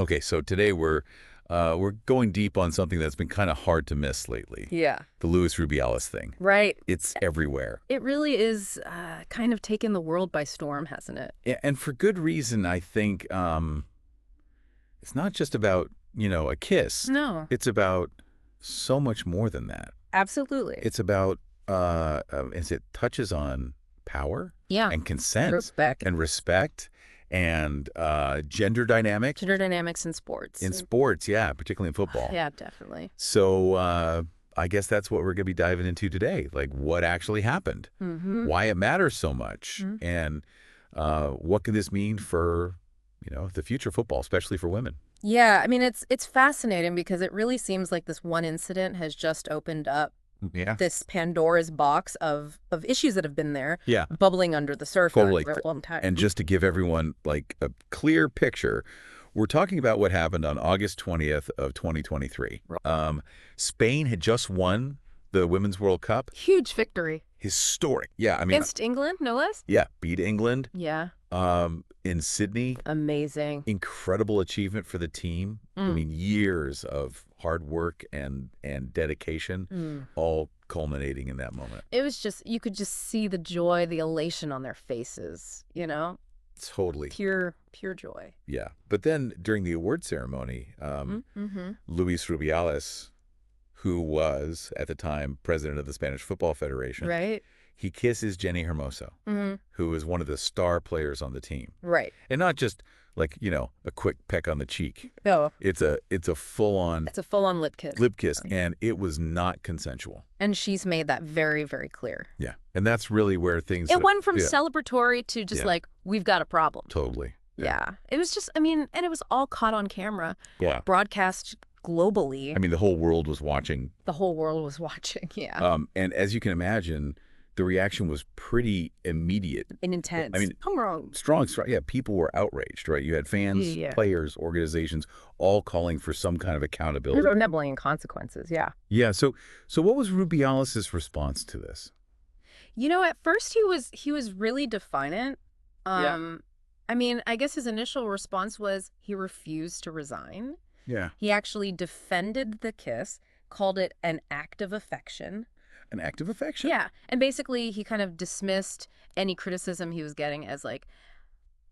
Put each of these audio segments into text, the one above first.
Okay, so today we're going deep on something that's been kind of hard to miss lately. Yeah. The Luis Rubiales thing. Right. It's everywhere. It really is kind of taken the world by storm, hasn't it? And for good reason, I think it's not just about, a kiss. No, It's about so much more than that. absolutely. It's about, as it touches on power Yeah. and consent Respect. and respect and gender dynamics Gender dynamics in sports. in sports, yeah, particularly in football. Yeah, definitely. So I guess that's what we're going to be diving into today, like what actually happened, Mm-hmm. why it matters so much, Hmm. and what can this mean for, the future of football, especially for women. Yeah, I mean it's fascinating because it really seems like this one incident has just opened up Yeah. this Pandora's box of issues that have been there, Yeah, bubbling under the surface totally. for a long And time. just to give everyone like a clear picture, we're talking about what happened on August 20th of 2023. Spain had just won the Women's World Cup. Huge victory Historic. Yeah, I mean, against England, no less. yeah, beat England Yeah, in Sydney. amazing. Incredible achievement for the team. I Mm. mean, years of hard work and dedication, Mm. all culminating in that moment. It was just, you could just see the joy, the elation on their faces, Totally. pure joy. Yeah. But then during the award ceremony, Mm-hmm. Luis Rubiales, who was at the time president of the Spanish Football Federation, Right? he kisses Jenni Hermoso, Mm-hmm. who is one of the star players on the team. Right. And not just like, a quick peck on the cheek. No, It's a full-on it's a full-on lip kiss. lip kiss, and it was not consensual. And she's made that very, very clear. Yeah. And that's really where things It went from yeah, celebratory to just Yeah. like, we've got a problem. totally. Yeah. It was just, I mean, and it was all caught on camera, Yeah. broadcast globally. I mean, the whole world was watching. The whole world was watching. Yeah. And as you can imagine, the reaction was pretty immediate. And intense. I mean, I'm wrong. strong. Yeah, people were outraged, right? You had fans, Yeah. players, organizations, all calling for some kind of accountability. There's nibbling consequences. Yeah. Yeah. So what was Rubiales' response to this? At first he was really defiant. Yeah. I mean, I guess his initial response was he refused to resign. Yeah. He actually defended the kiss, called it an act of affection. An act of affection. Yeah. And basically he kind of dismissed any criticism he was getting as like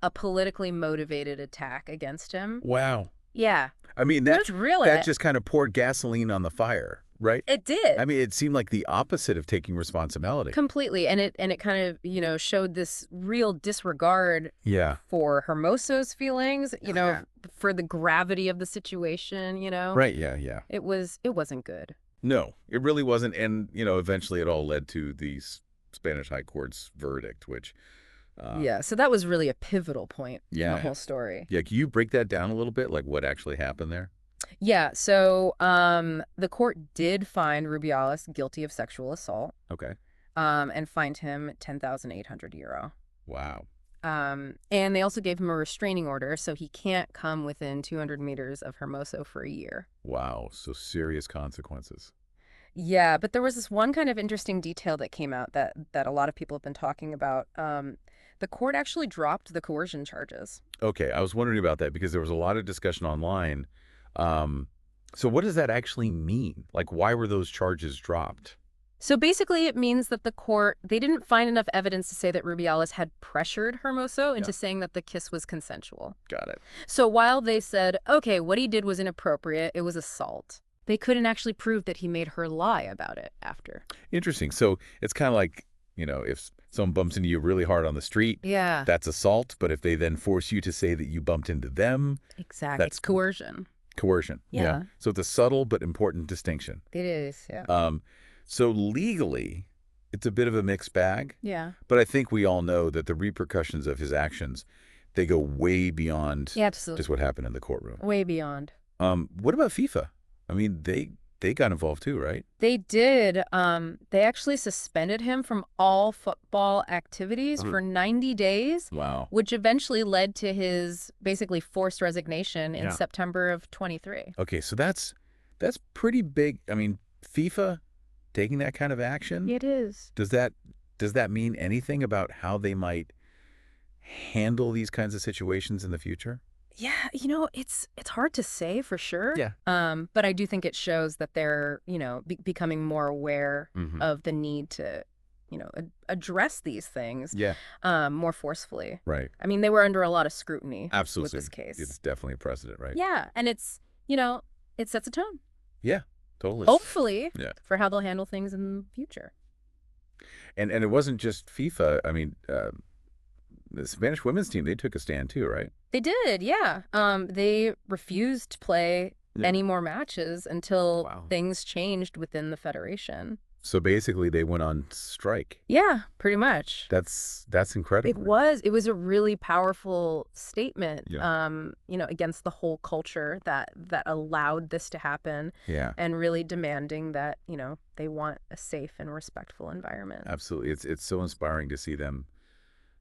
a politically motivated attack against him. Wow. Yeah. I mean, That's really that just kind of poured gasoline on the fire, right? it did. I mean, it seemed like the opposite of taking responsibility. Completely. And it kind of, showed this real disregard Yeah. for Hermoso's feelings, Yeah. for the gravity of the situation. Right. Yeah. Yeah. It wasn't good. No, it really wasn't. And, eventually it all led to the Spanish High Court's verdict, which, Yeah. So that was really a pivotal point in yeah. the whole story. Yeah. Can you break that down a little bit? Like what actually happened there? Yeah. So the court did find Rubiales guilty of sexual assault, Okay. and fined him €10,800. Wow. And they also gave him a restraining order, so he can't come within 200 meters of Hermoso for a year. Wow. So serious consequences. Yeah, but there was this one kind of interesting detail that came out that a lot of people have been talking about. The court actually dropped the coercion charges. Okay. I was wondering about that because there was a lot of discussion online. So what does that actually mean? Like, why were those charges dropped? So basically, it means that they didn't find enough evidence to say that Rubiales had pressured Hermoso into saying that the kiss was consensual. Got it. So while they said, okay, what he did was inappropriate, it was assault, they couldn't actually prove that he made her lie about it after. Interesting. So it's kind of like, if someone bumps into you really hard on the street, Yeah, that's assault. But if they then force you to say that you bumped into them, exactly. that's It's coercion. coercion. Yeah. So it's a subtle but important distinction. It is, yeah. So legally, it's a bit of a mixed bag. Yeah. But I think we all know that the repercussions of his actions, they go way beyond Yeah, absolutely. just what happened in the courtroom. Way beyond. What about FIFA? I mean, they got involved too, right? They did. They actually suspended him from all football activities for 90 days, Wow. which eventually led to his basically forced resignation in Yeah. September of 23. Okay, so that's pretty big. I mean, FIFA taking that kind of action, It is. does that mean anything about how they might handle these kinds of situations in the future? Yeah, it's hard to say for sure. Yeah. But I do think it shows that they're, becoming more aware Hmm. of the need to, address these things Yeah. more forcefully. Right. I mean, they were under a lot of scrutiny with Absolutely. this case. It's definitely a precedent, right? Yeah, and it sets a tone, Yeah, totally. hopefully, Yeah. for how they'll handle things in the future. And it wasn't just FIFA. I mean, the Spanish women's team, they took a stand too, right? They did, yeah. They refused to play Yeah. any more matches until Wow. things changed within the federation. So basically, they went on strike. Yeah, pretty much. That's It incredible. was a really powerful statement, Yeah. against the whole culture that allowed this to happen Yeah, and really demanding that, they want a safe and respectful environment. absolutely. It's so inspiring to see them,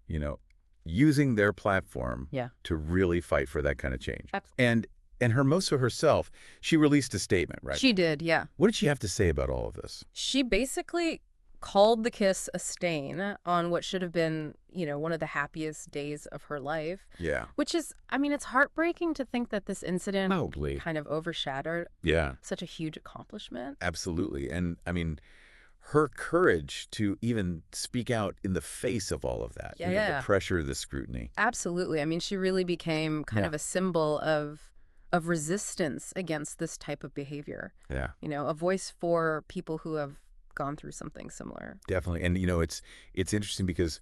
you know, using their platform Yeah. to really fight for that kind of change. Absolutely. And Hermoso herself, she released a statement, right? She did, yeah. What did she have to say about all of this? She basically called the kiss a stain on what should have been, one of the happiest days of her life, Yeah. which is, I mean, it's heartbreaking to think that this incident Totally. kind of overshadowed Yeah, such a huge accomplishment. absolutely. And I mean, her courage to even speak out in the face of all of that, Yeah. the pressure, the scrutiny. Absolutely. I mean, she really became kind Yeah. of a symbol of resistance against this type of behavior. Yeah, A voice for people who have gone through something similar. definitely. And it's interesting because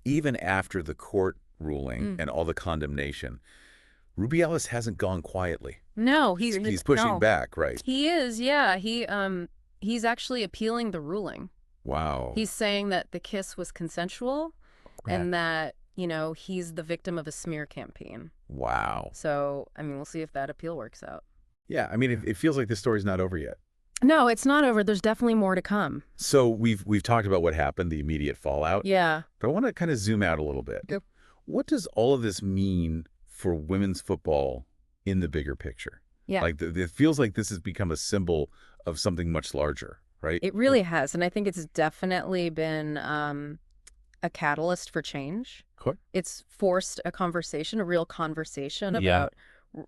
even after the court ruling and all the condemnation, Rubiales hasn't gone quietly. No, He's pushing no. back, right? He is, yeah. He's actually appealing the ruling. Wow. He's saying that the kiss was consensual and that, he's the victim of a smear campaign. Wow. So, I mean, we'll see if that appeal works out. Yeah, I mean, it feels like this story's not over yet. No, it's not over. There's definitely more to come. So we've talked about what happened, the immediate fallout. Yeah. But I want to kind of zoom out a little bit. Yep. What does all of this mean for women's football in the bigger picture? Yeah. Like, it feels like this has become a symbol of something much larger, right? It really has. And I think it's definitely been a catalyst for change. What? It's forced a conversation, a real conversation Yeah. about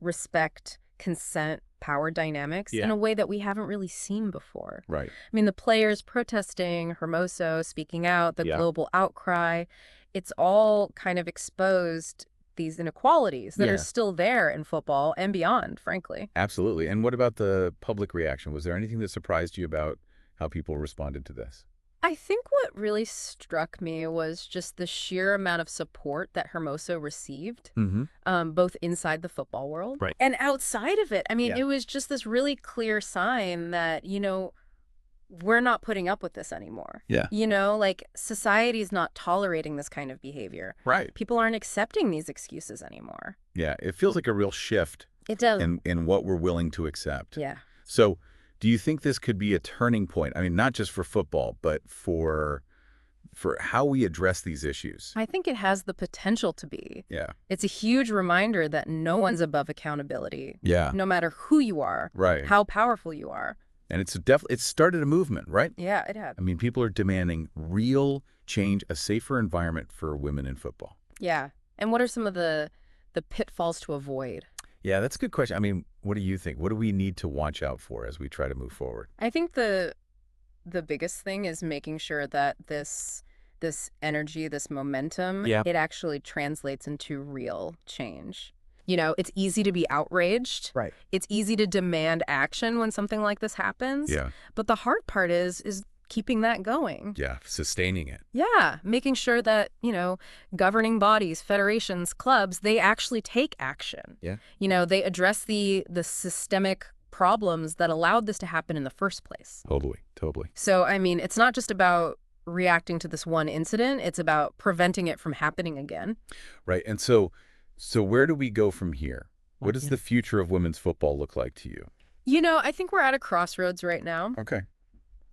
respect, consent, power dynamics in Yeah. a way that we haven't really seen before. Right. I mean, the players protesting, Hermoso speaking out, the Yeah. global outcry, it's all kind of exposed these inequalities that Yeah. are still there in football and beyond, frankly. Absolutely. And what about the public reaction? Was there anything that surprised you about how people responded to this? I think what really struck me was just the sheer amount of support that Hermoso received, Mm-hmm. both inside the football world Right. and outside of it. I mean, Yeah. it was just this really clear sign that, we're not putting up with this anymore. Yeah. Like society's not tolerating this kind of behavior. Right. People aren't accepting these excuses anymore. Yeah. It feels like a real shift It does. in what we're willing to accept. Yeah. So do you think this could be a turning point? I mean, not just for football, but for how we address these issues? I think it has the potential to be. Yeah. It's a huge reminder that no one's above accountability, Yeah. no matter who you are, Right. how powerful you are. And it's started a movement, right? Yeah, it had. I mean, people are demanding real change, a safer environment for women in football. Yeah. And what are some of the pitfalls to avoid? Yeah, that's a good question. I mean, what do you think? What do we need to watch out for as we try to move forward? I think the biggest thing is making sure that this energy, this momentum, Yeah. it actually translates into real change. It's easy to be outraged. Right. It's easy to demand action when something like this happens. Yeah. But the hard part is keeping that going. Yeah, sustaining it. Yeah, making sure that, governing bodies, federations, clubs, they actually take action. Yeah. They address the systemic problems that allowed this to happen in the first place. Totally. So, I mean, it's not just about reacting to this one incident, it's about preventing it from happening again. Right. And so where do we go from here? What does the future of women's football look like to you? I think we're at a crossroads right now. Okay.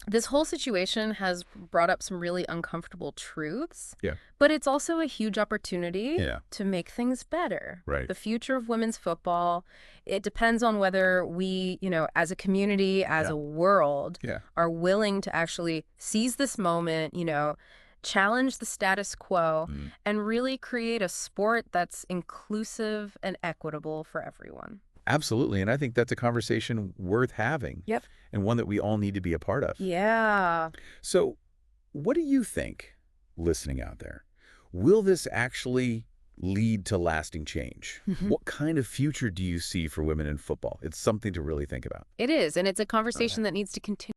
This whole situation has brought up some really uncomfortable truths. Yeah. But it's also a huge opportunity Yeah. to make things better. Right. The future of women's football, it depends on whether we, as a community, as Yeah. a world, Yeah. are willing to actually seize this moment, challenge the status quo, Mm. and really create a sport that's inclusive and equitable for everyone. Absolutely, and I think that's a conversation worth having Yep. and one that we all need to be a part of. Yeah. So, what do you think, listening out there? Will this actually lead to lasting change? What kind of future do you see for women in football? It's something to really think about. It is, and it's a Okay. conversation that needs to continue.